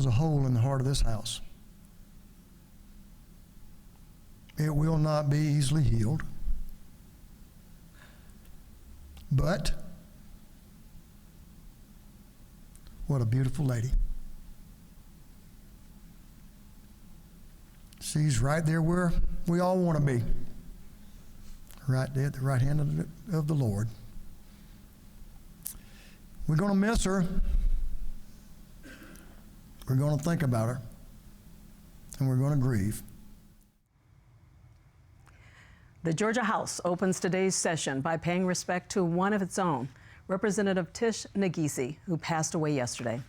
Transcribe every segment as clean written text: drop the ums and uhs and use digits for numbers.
there's a hole in the heart of this house. It will not be easily healed. But what a beautiful lady. She's right there where we all want to be. Right there at the right hand of the Lord. We're going to miss her. We're going to think about her. And we're going to grieve. The Georgia House opens today's session by paying respect to one of its own, Representative Tish Naghise, who passed away yesterday.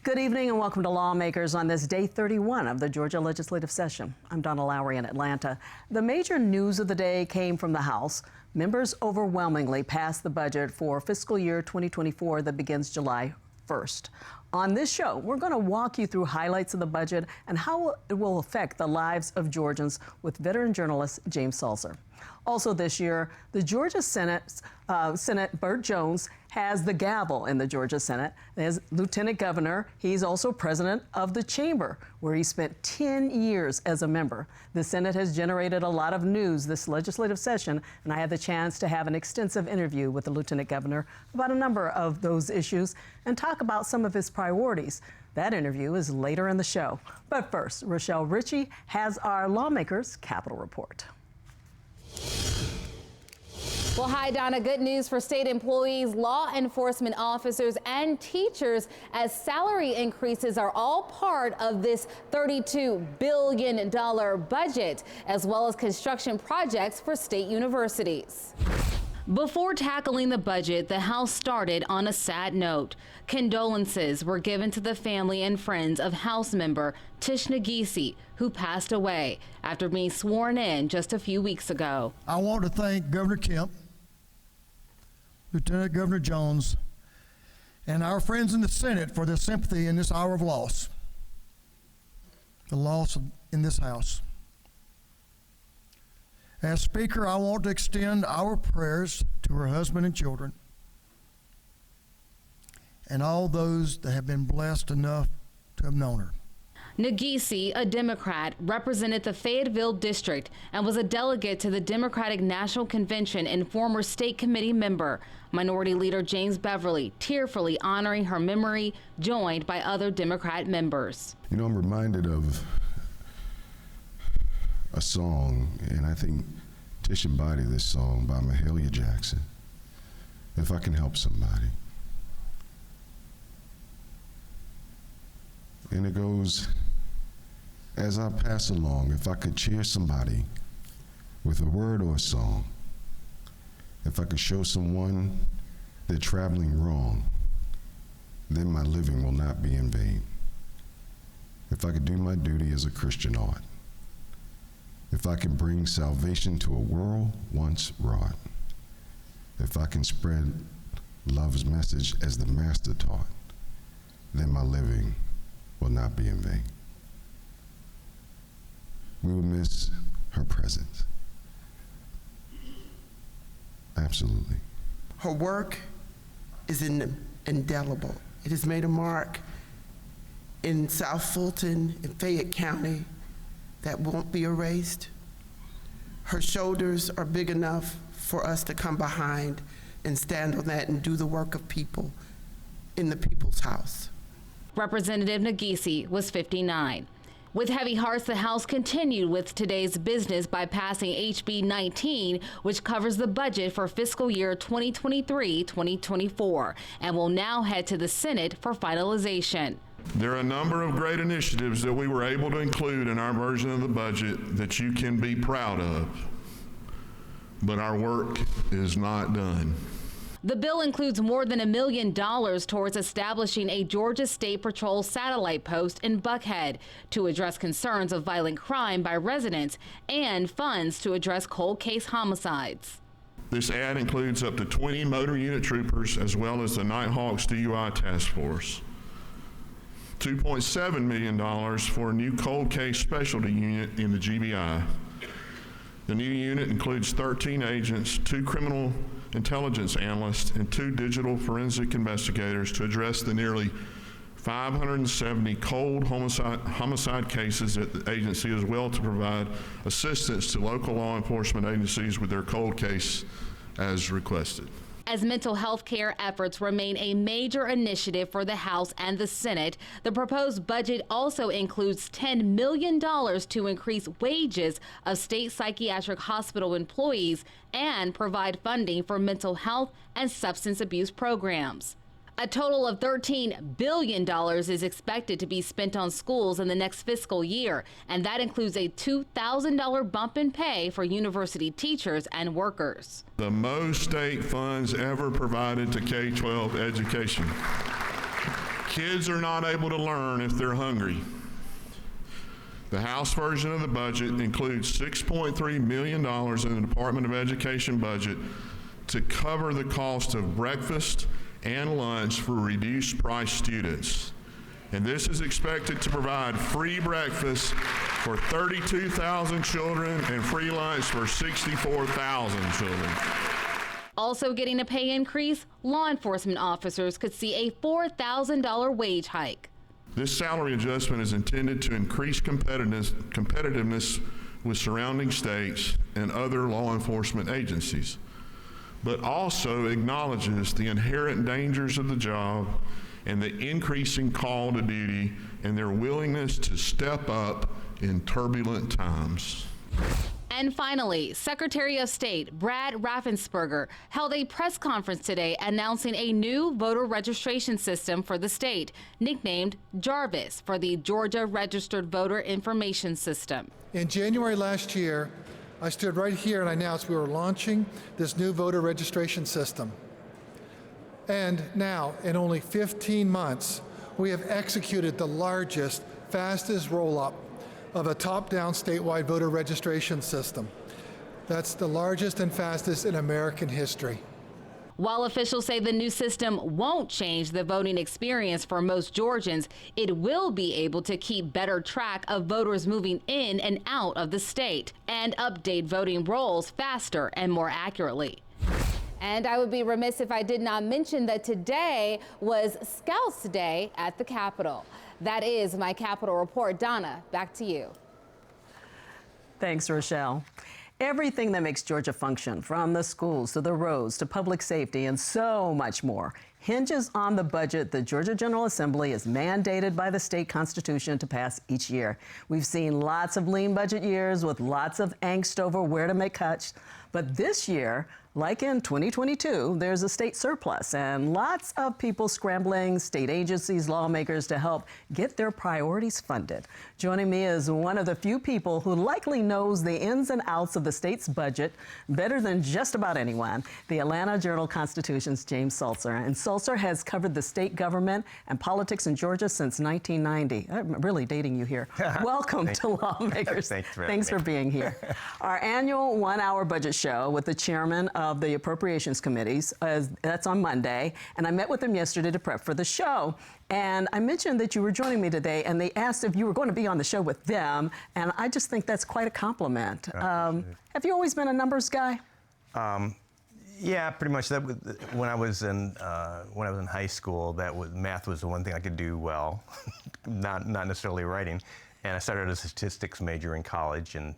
Good evening and welcome to Lawmakers on this day 31 of the Georgia legislative session. I'm Donna Lowry in Atlanta. The major news of the day came from the House. Members overwhelmingly passed the budget for fiscal year 2024 that begins July 1st. On this show, we're going to walk you through highlights of the budget and how it will affect the lives of Georgians with veteran journalist James Salzer. Also this year, the Georgia Senate Burt Jones has the gavel in the Georgia Senate. As Lieutenant Governor, he's also president of the chamber, where he spent 10 years as a member. The Senate has generated a lot of news this legislative session, and I had the chance to have an extensive interview with the Lieutenant Governor about a number of those issues and talk about some of his priorities. That interview is later in the show. But first, Rochelle Ritchie has our Lawmakers Capital Report. Well, hi, Donna. Good news for state employees, law enforcement officers, and teachers, as salary increases are all part of this $32 billion budget, as well as construction projects for state universities. Before tackling the budget, the House started on a sad note. Condolences were given to the family and friends of House member Tish Naghise, who passed away after being sworn in just a few weeks ago. I want to thank Governor Kemp, Lieutenant Governor Jones, and our friends in the Senate for their sympathy in this hour of loss, the loss in this House. As Speaker, I want to extend our prayers to her husband and children and all those that have been blessed enough to have known her. Naghise, a Democrat, represented the Fayetteville district and was a delegate to the Democratic National Convention and former state committee member. Minority Leader James Beverly tearfully honoring her memory, joined by other Democrat members. You know, I'm reminded of a song, and I think Tish embodied this song by Mahalia Jackson, If I Can Help Somebody. And it goes, as I pass along, if I could cheer somebody with a word or a song, if I could show someone they're traveling wrong, then my living will not be in vain. If I could do my duty as a Christian ought, if I can bring salvation to a world once wrought, if I can spread love's message as the Master taught, then my living will not be in vain. We will miss her presence. Absolutely. Her work is indelible. It has made a mark in South Fulton and Fayette County that won't be erased. Her shoulders are big enough for us to come behind and stand on that and do the work of people in the people's house. Representative Naghise was 59. With heavy hearts, the House continued with today's business by passing HB 19, which covers the budget for fiscal year 2023-2024, and will now head to the Senate for finalization. There are a number of great initiatives that we were able to include in our version of the budget that you can be proud of, but our work is not done. The bill includes more than $1 million towards establishing a Georgia State Patrol satellite post in Buckhead to address concerns of violent crime by residents and funds to address cold case homicides. This ad includes up to 20 motor unit troopers as well as the Nighthawks DUI task force. $2.7 million for a new cold case specialty unit in the GBI. The new unit includes 13 agents, 2 criminal intelligence analysts, and 2 digital forensic investigators to address the nearly 570 cold homicide cases at the agency, as well to provide assistance to local law enforcement agencies with their cold case as requested. As mental health care efforts remain a major initiative for the House and the Senate, the proposed budget also includes $10 million to increase wages of state psychiatric hospital employees and provide funding for mental health and substance abuse programs. A total of $13 billion is expected to be spent on schools in the next fiscal year, and that includes a $2,000 bump in pay for university teachers and workers. The most state funds ever provided to K-12 education. Kids are not able to learn if they're hungry. The House version of the budget includes $6.3 million in the Department of Education budget to cover the cost of breakfast and lunch for reduced price students. And this is expected to provide free breakfast for 32,000 children and free lunch for 64,000 children. Also getting a pay increase, law enforcement officers could see a $4,000 wage hike. This salary adjustment is intended to increase competitiveness with surrounding states and other law enforcement agencies, but also acknowledges the inherent dangers of the job and the increasing call to duty and their willingness to step up in turbulent times. And finally, Secretary of State Brad Raffensperger held a press conference today announcing a new voter registration system for the state, nicknamed Jarvis, for the Georgia Registered Voter Information System. In January last year, I stood right here and I announced we were launching this new voter registration system. And now, in only 15 months, we have executed the largest, fastest roll-up of a top-down statewide voter registration system. That's the largest and fastest in American history. While officials say the new system won't change the voting experience for most Georgians, it will be able to keep better track of voters moving in and out of the state and update voting rolls faster and more accurately. And I would be remiss if I did not mention that today was Scouts Day at the Capitol. That is my Capitol report. Donna, back to you. Thanks, Rochelle. Everything that makes Georgia function, from the schools to the roads to public safety and so much more, hinges on the budget the Georgia General Assembly is mandated by the state constitution to pass each year. We've seen lots of lean budget years with lots of angst over where to make cuts, but this year, like in 2022, there's a state surplus and lots of people scrambling, state agencies, lawmakers to help get their priorities funded. Joining me is one of the few people who likely knows the ins and outs of the state's budget better than just about anyone, the Atlanta Journal-Constitution's James Sulzer. And Sulzer has covered the state government and politics in Georgia since 1990. I'm really dating you here. Welcome to Lawmakers. Thanks for being here. Our annual one-hour budget show with the chairman of the Appropriations Committees. That's on Monday, and I met with them yesterday to prep for the show. And I mentioned that you were joining me today, and they asked if you were going to be on the show with them, and I just think that's quite a compliment. Have you always been a numbers guy? Yeah, pretty much. That was, when I was in high school, math was the one thing I could do well, not necessarily writing. And I started as a statistics major in college and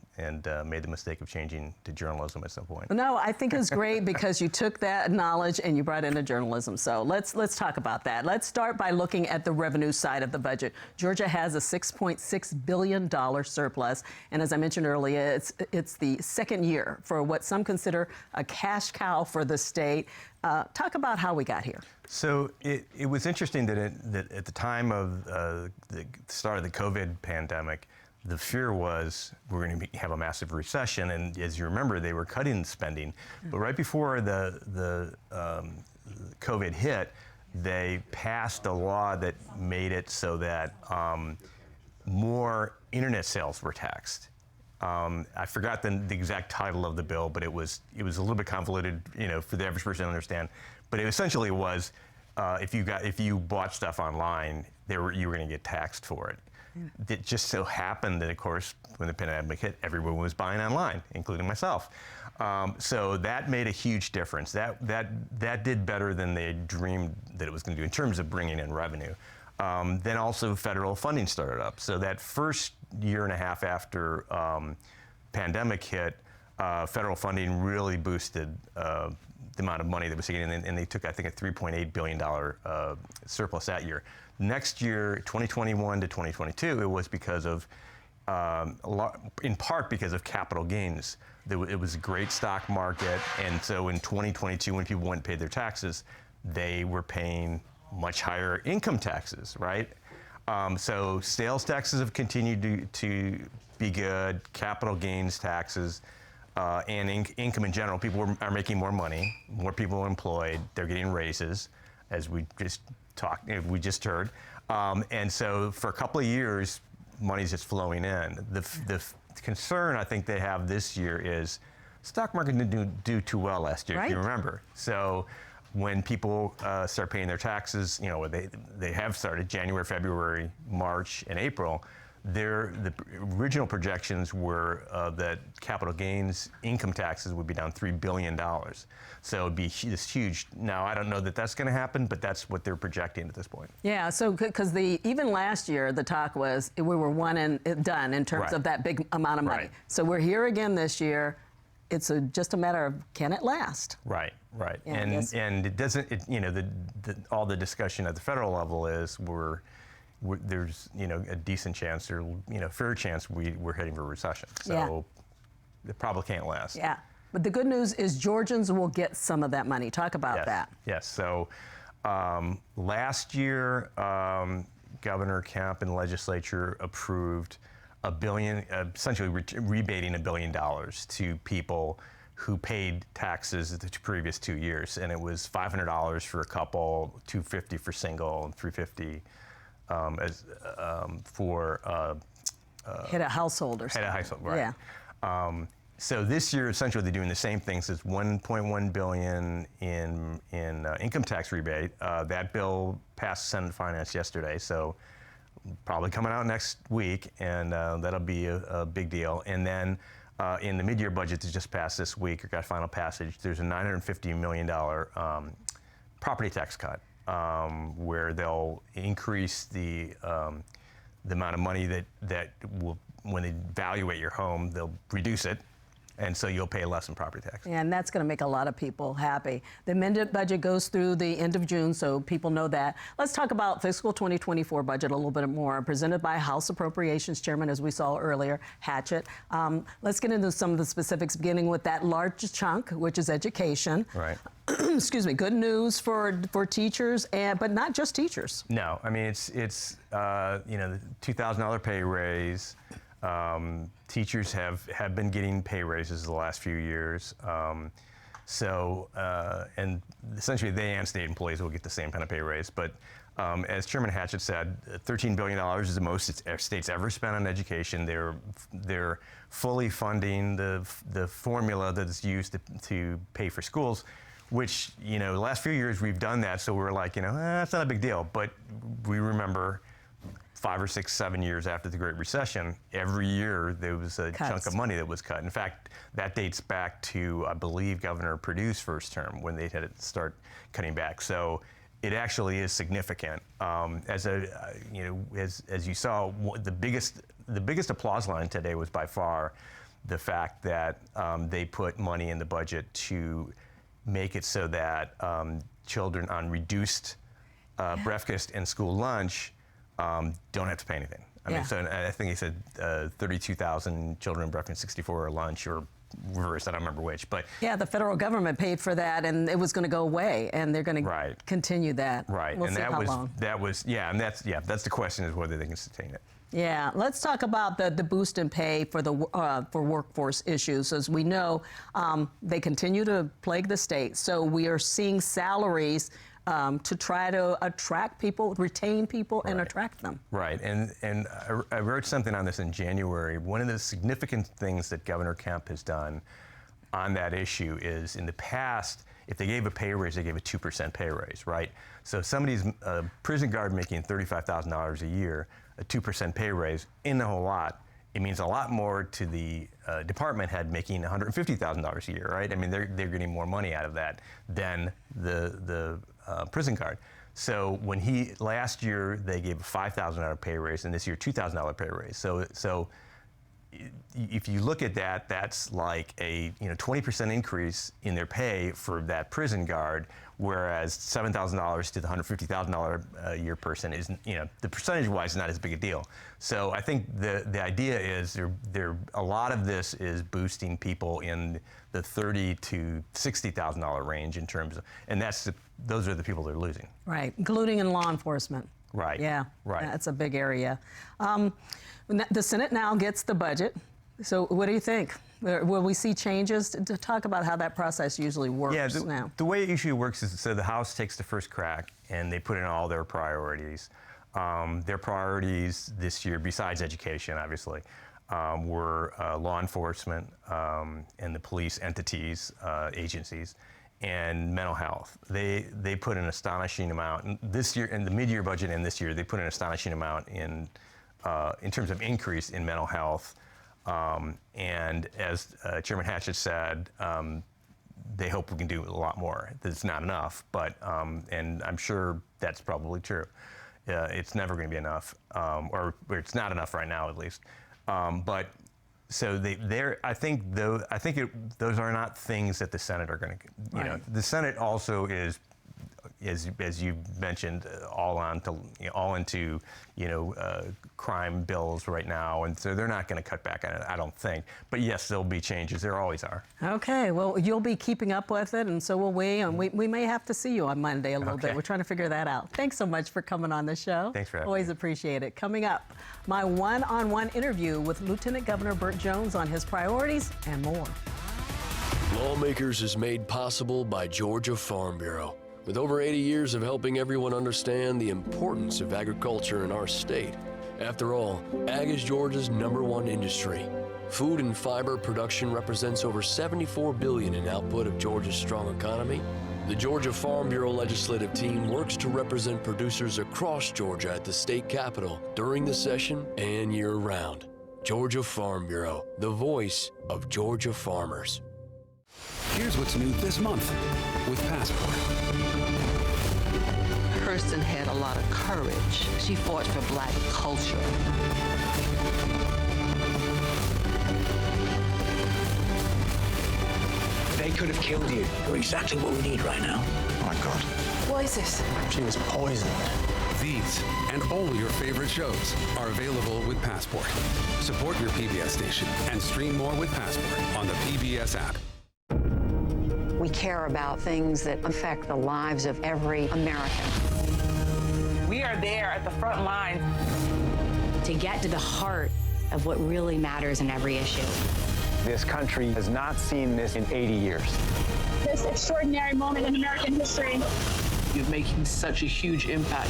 made the mistake of changing to journalism at some point. No, I think it's great because you took that knowledge and you brought it into journalism. So let's talk about that. Let's start by looking at the revenue side of the budget. Georgia has a $6.6 billion surplus. And as I mentioned earlier, it's the second year for what some consider a cash cow for the state. Talk about how we got here. So it was interesting that at the time of the start of the COVID pandemic, the fear was we're going to have a massive recession, and as you remember, they were cutting spending. But right before the COVID hit, they passed a law that made it so that more internet sales were taxed. I forgot the exact title of the bill, but it was a little bit convoluted, for the average person to understand. But it essentially was, if you bought stuff online, you were going to get taxed for it. It just so happened that, of course, when the pandemic hit, everyone was buying online, including myself. So that made a huge difference. That did better than they dreamed that it was going to do in terms of bringing in revenue. Then also federal funding started up. So that first year and a half after pandemic hit, federal funding really boosted the amount of money that was taken in, and they took, I think, a $3.8 billion surplus that year. Next year, 2021 to 2022, it was because of, in part because of capital gains. It was a great stock market, and so in 2022, when people went and paid their taxes, they were paying much higher income taxes, right? So sales taxes have continued to be good, capital gains taxes, and income in general. People are making more money, more people are employed, they're getting raises, as we just heard. And so for a couple of years, money's just flowing in. The concern I think they have this year is stock market didn't do too well last year, if you remember. So when people start paying their taxes, they have started January, February, March, and April. The original projections were that capital gains income taxes would be down $3 billion. So it'd be this huge. Now, I don't know that that's going to happen, but that's what they're projecting at this point. Yeah, so because even last year, the talk was we were one and done in terms of that big amount of money. So we're here again this year. It's just a matter of, can it last? Right. Yeah, and it doesn't, all the discussion at the federal level is there's a decent chance or fair chance we're heading for a recession. So it probably can't last. Yeah, but the good news is Georgians will get some of that money. Talk about that. Yes. So last year, Governor Kemp and the legislature approved $1 billion, essentially rebating $1 billion to people who paid taxes the previous 2 years, and it was $500 for a couple, $250 for single, and $350 for head of household or something. Head of household, right? Yeah. So this year, essentially, they're doing the same things. It's $1.1 billion in income tax rebate. That bill passed Senate Finance yesterday, so probably coming out next week, and that'll be a big deal. And then in the mid-year budget that just passed this week, or got final passage, there's a $950 million property tax cut, where they'll increase the amount of money that will, when they evaluate your home, they'll reduce it. And so you'll pay less in property tax. Yeah, and that's going to make a lot of people happy. The amended budget goes through the end of June, so people know that. Let's talk about fiscal 2024 budget a little bit more, presented by House Appropriations Chairman, as we saw earlier, Hatchett. Let's get into some of the specifics, beginning with that large chunk, which is education. Right. Excuse me. Good news for teachers, but not just teachers. No, I mean it's the $2,000 pay raise. Teachers have been getting pay raises the last few years. And essentially they and state employees will get the same kind of pay raise. But as Chairman Hatchett said, $13 billion is the most states ever spent on education. They're fully funding the formula that is used to pay for schools, which, the last few years we've done that. So we're like, that's not a big deal. But we remember 5 or 6, 7 years after the Great Recession, every year there was a chunk of money that was cut. In fact, that dates back to, I believe, Governor Perdue's first term when they had to start cutting back. So it actually is significant. As you saw, the biggest applause line today was by far the fact that they put money in the budget to make it so that children on reduced breakfast and school lunch don't have to pay anything. I mean, so I think he said 32,000 children breakfast, 64 lunch, or reverse, I don't remember which. But yeah, the federal government paid for that, and it was going to go away, and they're going to continue that. Right, we'll see how long. And that's the question, is whether they can sustain it. Yeah, let's talk about the boost in pay for for workforce issues. As we know, they continue to plague the state. So we are seeing salaries to try to attract people, retain people, and attract them. Right, and I wrote something on this in January. One of the significant things that Governor Kemp has done on that issue is, in the past, if they gave a pay raise, they gave a 2% pay raise, right? So if somebody's a prison guard making $35,000 a year, a 2% pay raise, in a whole lot, it means a lot more to the department head making $150,000 a year, right? I mean, they're getting more money out of that than the prison guard. So when last year they gave a $5,000 pay raise, and this year $2,000 pay raise. So if you look at that, that's like a 20% increase in their pay for that prison guard, whereas $7,000 to the $150,000 a year person is, the percentage-wise, not as big a deal. So I think the idea is a lot of this is boosting people in the $30,000 to $60,000 range in terms of, and those are the people they're losing. Right, including in law enforcement. Right. Yeah, right. That's a big area. The Senate now gets the budget. So what do you think? Will we see changes? To talk about how that process usually works now. The way it usually works is, so the House takes the first crack and they put in all their priorities. Their priorities this year, besides education, obviously, were law enforcement and the police entities, agencies, and mental health. They put an astonishing amount this year in the mid-year budget, and this year they put an astonishing amount in terms of increase in mental health. And as Chairman Hatchett said, they hope we can do a lot more. That's not enough, but and I'm sure that's probably true. It's never going to be enough, or it's not enough right now, at least. But so I think those are not things that the Senate are going to. Right. The Senate also is, as you mentioned, all into crime bills right now, and so they're not going to cut back on it, I don't think. But yes, there'll be changes. There always are. Okay, well, you'll be keeping up with it, and so will we. And we may have to see you on Monday a little bit. We're trying to figure that out. Thanks so much for coming on the show. Thanks for having me. Always appreciate it. Coming up, my one-on-one interview with Lieutenant Governor Burt Jones on his priorities and more. Lawmakers is made possible by Georgia Farm Bureau. With over 80 years of helping everyone understand the importance of agriculture in our state. After all, ag is Georgia's #1 industry. Food and fiber production represents over $74 billion in output of Georgia's strong economy. The Georgia Farm Bureau legislative team works to represent producers across Georgia at the state capitol during the session and year-round. Georgia Farm Bureau, the voice of Georgia farmers. Here's what's new this month with Passport. Kirsten had a lot of courage. She fought for Black culture. They could have killed you. You're exactly what we need right now. Oh my God. What is this? She was poisoned. These and all your favorite shows are available with Passport. Support your PBS station and stream more with Passport on the PBS app. We care about things that affect the lives of every American. We are there at the front line to get to the heart of what really matters in every issue. This country has not seen this in 80 years. This extraordinary moment in American history. You're making such a huge impact.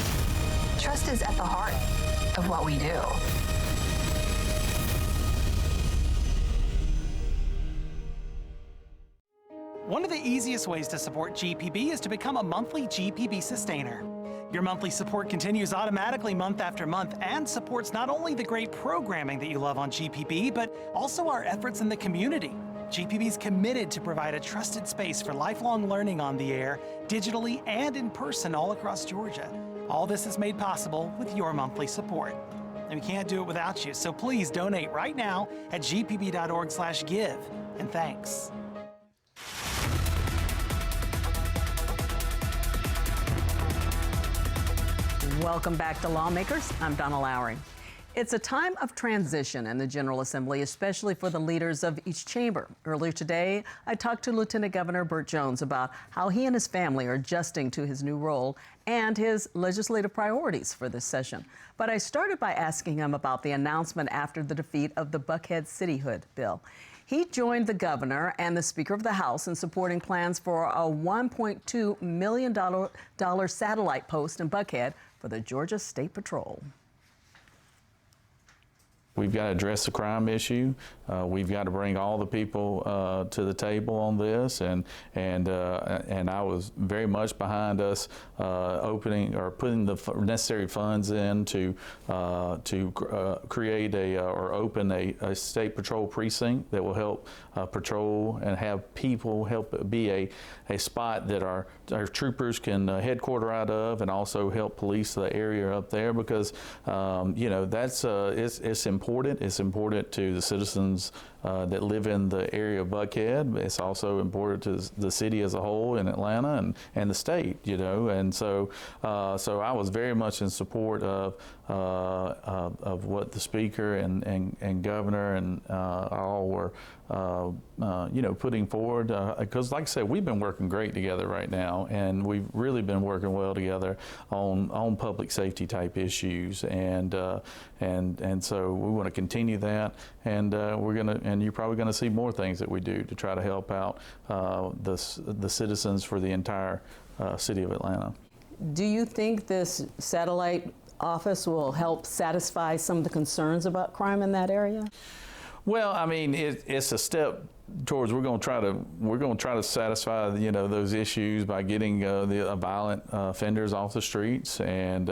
Trust is at the heart of what we do. One of the easiest ways to support GPB is to become a monthly GPB sustainer. Your monthly support continues automatically month after month and supports not only the great programming that you love on GPB, but also our efforts in the community. GPB is committed to provide a trusted space for lifelong learning on the air, digitally and in person all across Georgia. All this is made possible with your monthly support. And we can't do it without you, so please donate right now at gpb.org/give. And thanks. Welcome back to Lawmakers. I'm Donna Lowry. It's a time of transition in the General Assembly, especially for the leaders of each chamber. Earlier today, I talked to Lieutenant Governor Burt Jones about how he and his family are adjusting to his new role and his legislative priorities for this session. But I started by asking him about the announcement after the defeat of the Buckhead cityhood bill. He joined the governor and the Speaker of the House in supporting plans for a $1.2 million satellite post in Buckhead for the Georgia State Patrol. We've got to address the crime issue. we've got to bring all the people to the table on this, and I was very much behind us opening or putting the necessary funds in to create or open a state patrol precinct that will help patrol and have people help be a spot that our troopers can headquarter out of, and also help police the area up there, because you know, that's it's important. It's important to the citizens that live in the area of Buckhead. It's also important to the city as a whole in Atlanta and the state, you know. And so I was very much in support of what the speaker and governor and all were you know, putting forward, because like I said, we've been working great together right now, and we've really been working well together on public safety type issues, and so we want to continue that, and you're probably going to see more things that we do to try to help out the citizens for the entire city of Atlanta. Do you think this satellite office will help satisfy some of the concerns about crime in that area? Well, I mean, it's a step towards we're going to try to satisfy, you know, those issues by getting the violent offenders off the streets, and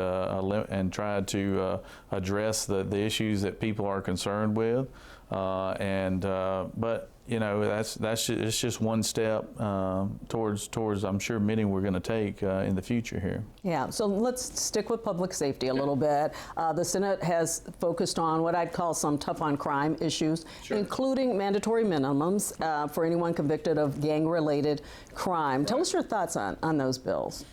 try to address the issues that people are concerned with, but you know, it's just one step towards I'm sure many we're going to take in the future here. Yeah, so let's stick with public safety a little bit. The Senate has focused on what I'd call some tough on crime issues, including mandatory minimums for anyone convicted of gang-related crime. Tell us your thoughts on those bills.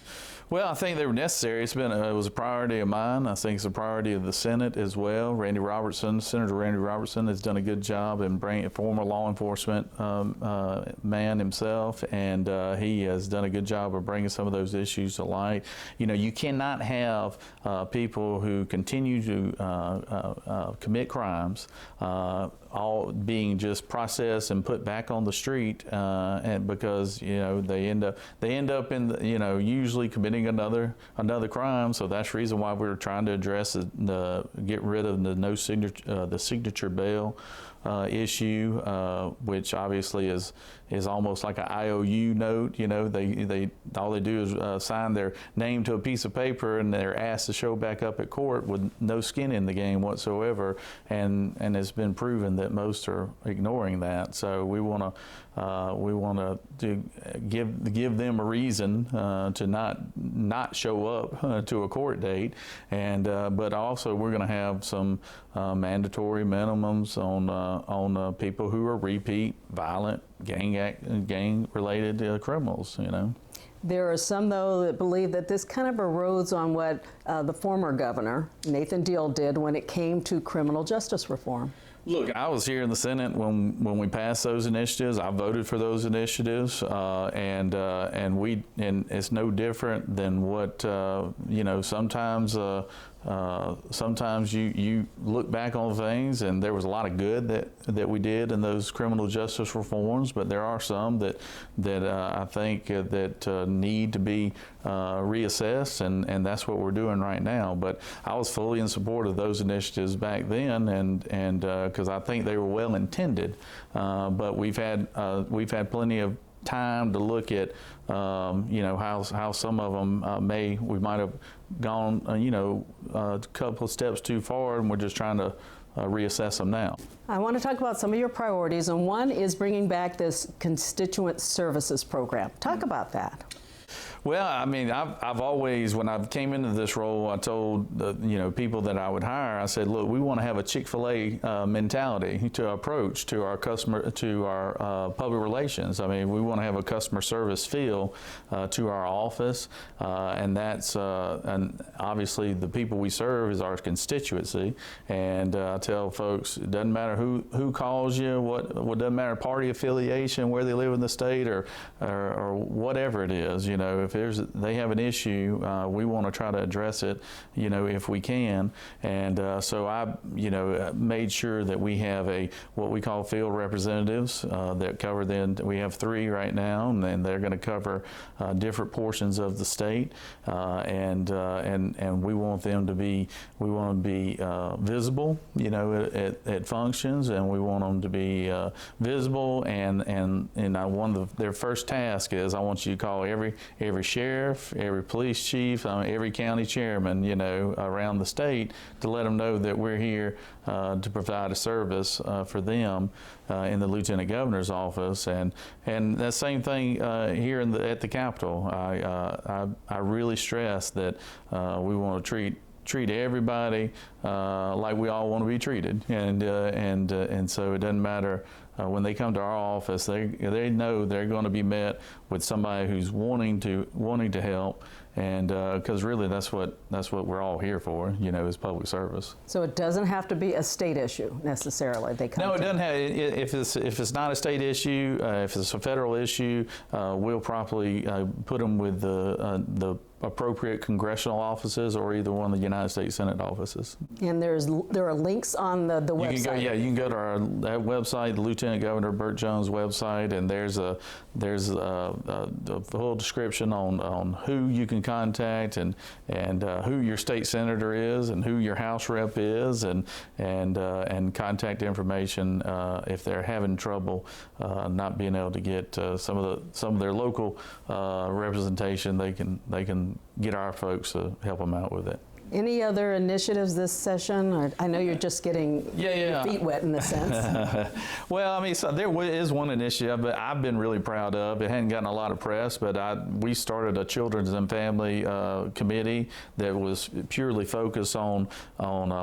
Well, I think they were necessary. It was a priority of mine. I think it's a priority of the Senate as well. Senator Randy Robertson has done a good job in bringing a former law enforcement man himself, and he has done a good job of bringing some of those issues to light. You know, you cannot have people who continue to commit crimes all being just processed and put back on the street, and because, you know, they end up in the, you know, usually committing another crime. So that's the reason why we're trying to address get rid of the signature bail issue, which obviously is almost like an IOU note. You know, they all they do is sign their name to a piece of paper, and they're asked to show back up at court with no skin in the game whatsoever. And it's been proven that most are ignoring that. So we want to give them a reason to not show up to a court date, and but also we're going to have some mandatory minimums on people who are repeat violent gang-related criminals, you know. There are some, though, that believe that this kind of erodes on what the former governor, Nathan Deal, did when it came to criminal justice reform. Look, I was here in the Senate when we passed those initiatives. I voted for those initiatives, and it's no different than what you know. Sometimes you look back on things, and there was a lot of good that we did in those criminal justice reforms, but there are some that I think that need to be reassessed, and that's what we're doing right now. But I was fully in support of those initiatives back then, and because I think they were well intended, but we've had plenty of time to look at you know, how some of them we might have gone you know, a couple of steps too far, and we're just trying to reassess them now. I want to talk about some of your priorities, and one is bringing back this constituent services program. Talk about that. Well, I mean, I've always, when I came into this role, I told the people that I would hire, I said, look, we want to have a Chick-fil-A mentality to approach to our customer, to our public relations. I mean, we want to have a customer service feel to our office, and that's and obviously the people we serve is our constituency. And I tell folks, it doesn't matter who calls you, what doesn't matter party affiliation, where they live in the state, or whatever it is. You know, if they have an issue, we want to try to address it, if we can. And so I, made sure that we have what we call field representatives that cover. Then we have 3 right now, and they're going to cover different portions of the state, and we want them to be visible, at functions, and we want them to be visible. And one of their first task is, I want you to call every sheriff, every police chief, every county chairman, around the state, to let them know that we're here to provide a service for them in the Lieutenant Governor's office. And that same thing here at the Capitol. I really stress that we want to treat everybody like we all want to be treated, and so it doesn't matter when they come to our office. They know they're going to be met with somebody who's wanting to help, and because really that's what we're all here for, is public service. So it doesn't have to be a state issue necessarily. No, it doesn't have. If it's not a state issue, if it's a federal issue, we'll probably put them with the appropriate congressional offices, or either one of the United States Senate offices. And there are links on the website. You can go to that website, the Lieutenant Governor Burt Jones website, and there's a full description on who you can contact, and who your state senator is, and who your House rep is, and contact information if they're having trouble not being able to get some of their local representation. They can get our folks to help them out with it. Any other initiatives this session? I know you're just getting your feet wet in a sense. Well, so there is one initiative that I've been really proud of. It hadn't gotten a lot of press, but we started a children's and family committee that was purely focused on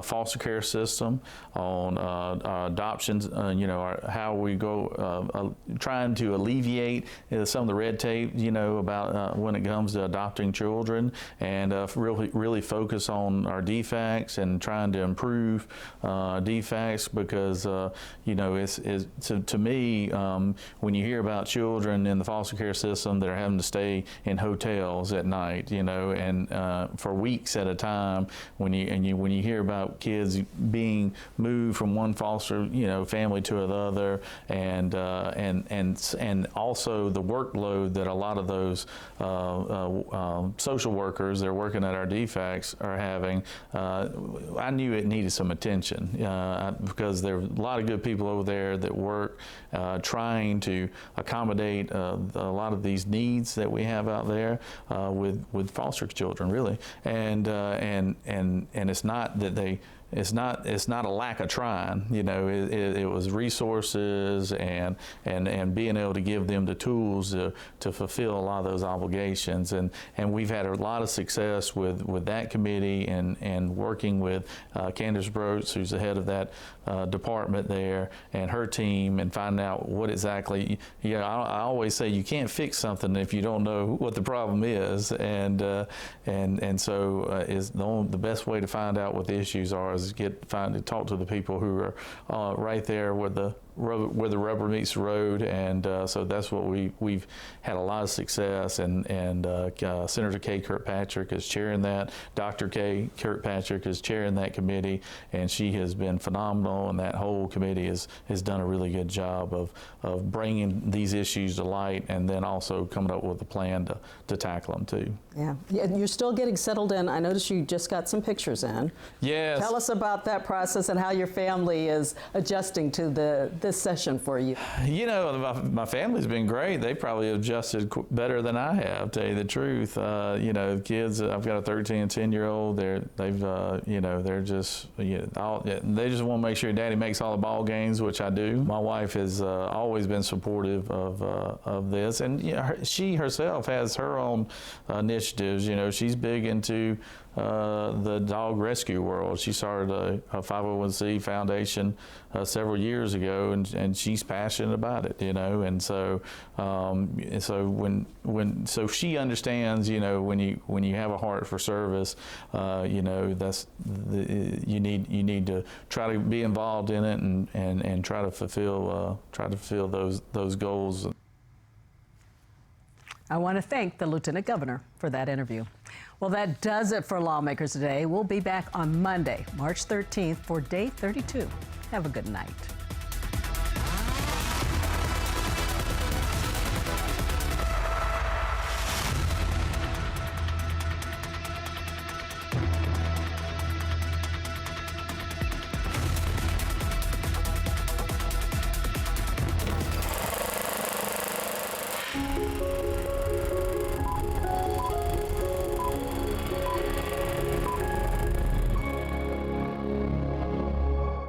foster care system, on adoptions, how we go trying to alleviate some of the red tape, about when it comes to adopting children, and really focus on our DFACs and trying to improve DFACs, because to me, when you hear about children in the foster care system that are having to stay in hotels at night, and for weeks at a time, when you hear about kids being moved from one foster family to another, and also the workload that a lot of those social workers that are working at our DFACs are having, I knew it needed some attention, because there are a lot of good people over there that work trying to accommodate a lot of these needs that we have out there with foster children, really, and it's not that it's not a lack of trying, it was resources and being able to give them the tools to fulfill a lot of those obligations, and we've had a lot of success with that committee and working with Candace Broats, who's the head of that department there, and her team, and finding out what exactly, I always say you can't fix something if you don't know what the problem is, and so is the best way to find out what the issues are is talk to the people who are right there where the rubber meets the road, and so that's what we've had a lot of success, and Senator Kay Kirkpatrick is chairing that. Dr. Kay Kirkpatrick is chairing that committee, and she has been phenomenal, and that whole committee has done a really good job of bringing these issues to light, and then also coming up with a plan to tackle them too. Yeah, you're still getting settled in. I noticed you just got some pictures in. Yes. Tell us about that process and how your family is adjusting to this session for you. My family's been great. They probably adjusted better than I have, to tell you the truth. Kids, I've got a 13 and 10-year-old. They're just, they just want to make sure Daddy makes all the ball games, which I do. My wife has always been supportive of this, and she herself has her own initiatives. She's big into the dog rescue world. She started a 501c foundation several years ago, and she's passionate about it, and so so she understands, when you have a heart for service, that's you need to try to be involved in it and try to fulfill those goals. I want to thank the Lieutenant Governor for that interview. Well, that does it for Lawmakers Today. We'll be back on Monday, March 13th for Day 32. Have a good night.